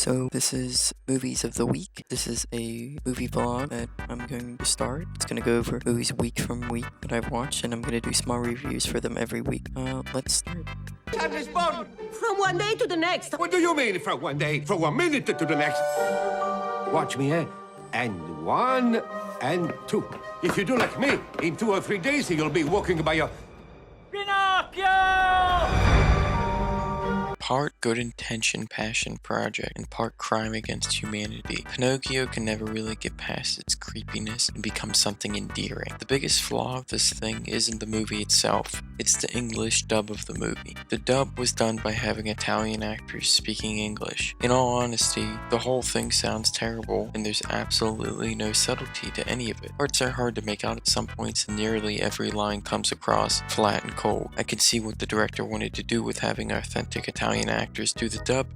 So this is movies of the week. This is a movie vlog that I'm going to start. It's going to go over movies week from week that I've watched, and I'm going to do small reviews for them every week. Let's start. Time is born. From one day to the next. What do you mean from one day, from 1 minute to the next? Watch me, eh? And 1 and 2. If you do like me, in 2 or 3 days you'll be walking by your... Pinocchio! Part good intention passion project and part crime against humanity, Pinocchio can never really get past its creepiness and become something endearing. The biggest flaw of this thing isn't the movie itself, it's the English dub of the movie. The dub was done by having Italian actors speaking English. In all honesty, the whole thing sounds terrible and there's absolutely no subtlety to any of it. Parts are hard to make out at some points and nearly every line comes across flat and cold. I can see what the director wanted to do with having authentic Italian actors do the dub,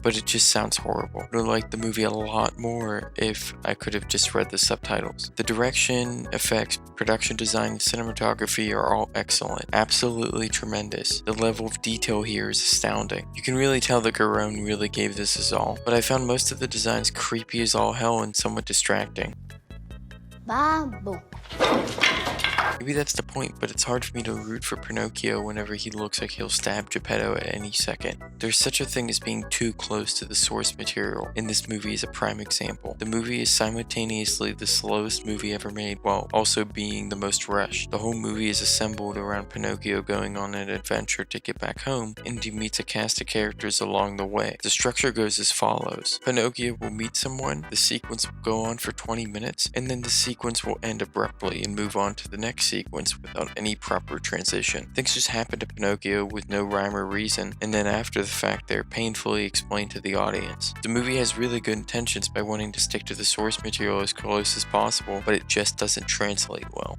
but it just sounds horrible. I would like the movie a lot more if I could have just read the subtitles. The direction, effects, production design, and cinematography are all excellent. Absolutely tremendous. The level of detail here is astounding. You can really tell that Garone really gave this his all, but I found most of the designs creepy as all hell and somewhat distracting. Babo. Maybe that's the point, but it's hard for me to root for Pinocchio whenever he looks like he'll stab Geppetto at any second. There's such a thing as being too close to the source material, and this movie is a prime example. The movie is simultaneously the slowest movie ever made while also being the most rushed. The whole movie is assembled around Pinocchio going on an adventure to get back home, and he meets a cast of characters along the way. The structure goes as follows. Pinocchio will meet someone, the sequence will go on for 20 minutes, and then the sequence will end abruptly and move on to the next sequence without any proper transition. Things just happen to Pinocchio with no rhyme or reason, and then after the fact they're painfully explained to the audience. The movie has really good intentions by wanting to stick to the source material as close as possible, but it just doesn't translate well.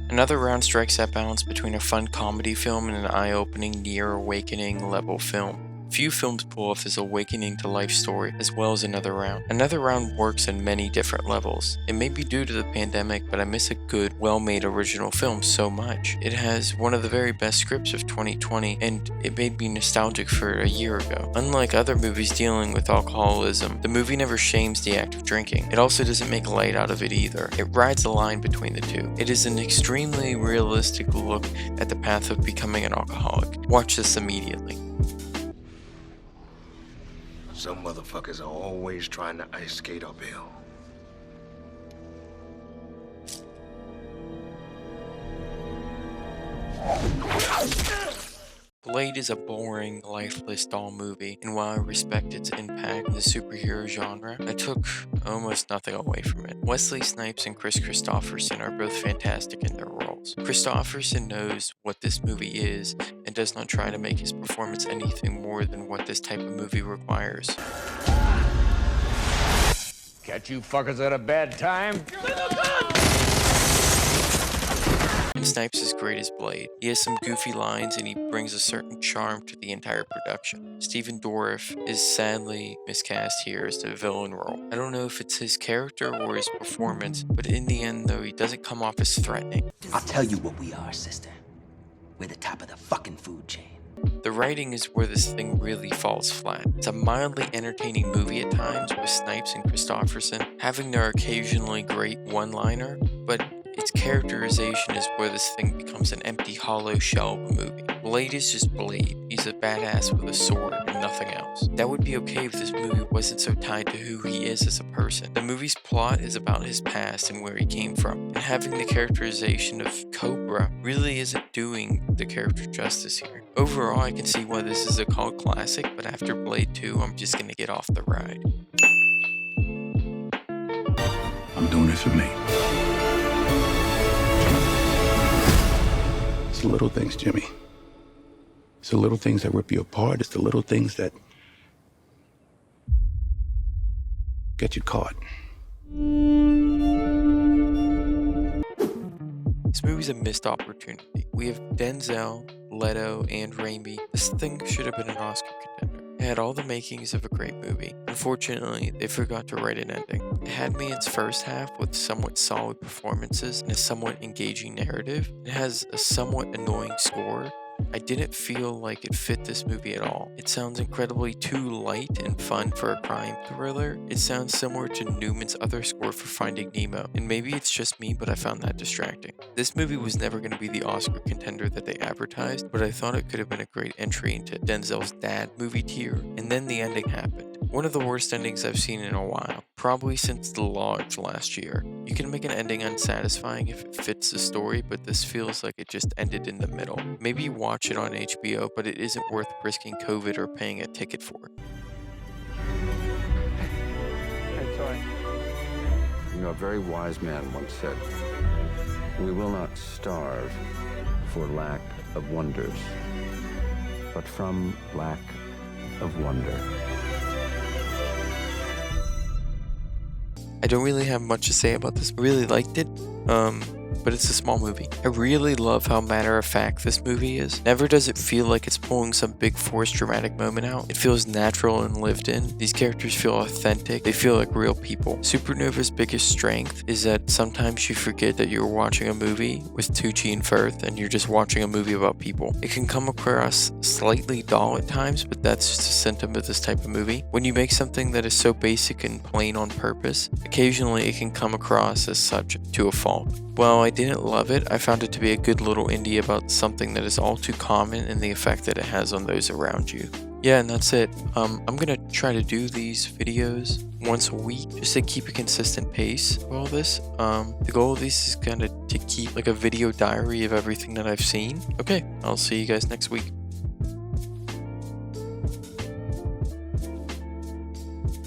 Another round strikes that balance between a fun comedy film and an eye-opening, near-awakening level film. Few films pull off this awakening to life story as well as Another Round. Another Round works in many different levels. It may be due to the pandemic, but I miss a good, well-made original film so much. It has one of the very best scripts of 2020, and it made me nostalgic for a year ago. Unlike other movies dealing with alcoholism, the movie never shames the act of drinking. It also doesn't make light out of it either. It rides a line between the two. It is an extremely realistic look at the path of becoming an alcoholic. Watch this immediately. Some motherfuckers are always trying to ice skate uphill. Blade is a boring, lifeless doll movie, and while I respect its impact in the superhero genre, I took almost nothing away from it. Wesley Snipes and Chris Christopherson are both fantastic in their roles. Christopherson knows what this movie is and does not try to make his performance anything more than what this type of movie requires. Catch you fuckers at a bad time? And Snipes is great as Blade. He has some goofy lines and he brings a certain charm to the entire production. Stephen Dorff is sadly miscast here as the villain role. I don't know if it's his character or his performance, but in the end though, he doesn't come off as threatening. I'll tell you what we are, sister. We're the top of the fucking food chain. The writing is where this thing really falls flat. It's a mildly entertaining movie at times with Snipes and Christopherson having their occasionally great one-liner, but its characterization is where this thing becomes an empty, hollow shell of a movie. Blade is just Blade. He's a badass with a sword and nothing else. That would be okay if this movie wasn't so tied to who he is as a person. The movie's plot is about his past and where he came from, and having the characterization of Cobra really isn't doing the character justice here. Overall, I can see why this is a cult classic, but after Blade 2, I'm just gonna get off the ride. I'm doing it for me. It's the little things, Jimmy. It's the little things that rip you apart. It's the little things that get you caught. This movie's a missed opportunity. We have Denzel, Leto, and Raimi. This thing should have been an Oscar contender. It had all the makings of a great movie. Unfortunately, they forgot to write an ending. It had me in its first half with somewhat solid performances and a somewhat engaging narrative. It has a somewhat annoying score. I didn't feel like it fit this movie at all. It sounds incredibly too light and fun for a crime thriller. It sounds similar to Newman's other score for Finding Nemo, and maybe it's just me, but I found that distracting. This movie was never going to be the Oscar contender that they advertised, but I thought it could have been a great entry into Denzel's dad movie tier, and then the ending happened. One of the worst endings I've seen in a while, probably since The Lodge last year. You can make an ending unsatisfying if it fits the story, but this feels like it just ended in the middle. Maybe watch it on HBO, but it isn't worth risking COVID or paying a ticket for. You know, a very wise man once said, "We will not starve for lack of wonders, but from lack of wonder." I don't really have much to say about this. I really liked it, but it's a small movie. I really love how matter-of-fact this movie is. Never does it feel like it's pulling some big forced dramatic moment out. It feels natural and lived in. These characters feel authentic. They feel like real people. Supernova's biggest strength is that sometimes you forget that you're watching a movie with Tucci and Firth and you're just watching a movie about people. It can come across slightly dull at times, but that's just a symptom of this type of movie. When you make something that is so basic and plain on purpose, occasionally it can come across as such to a fault. While I didn't love it, I found it to be a good little indie about something that is all too common and the effect that it has on those around you. Yeah, and that's it. I'm gonna try to do these videos once a week just to keep a consistent pace of all this. The goal of these is kind of to keep like a video diary of everything that I've seen. Okay, I'll see you guys next week.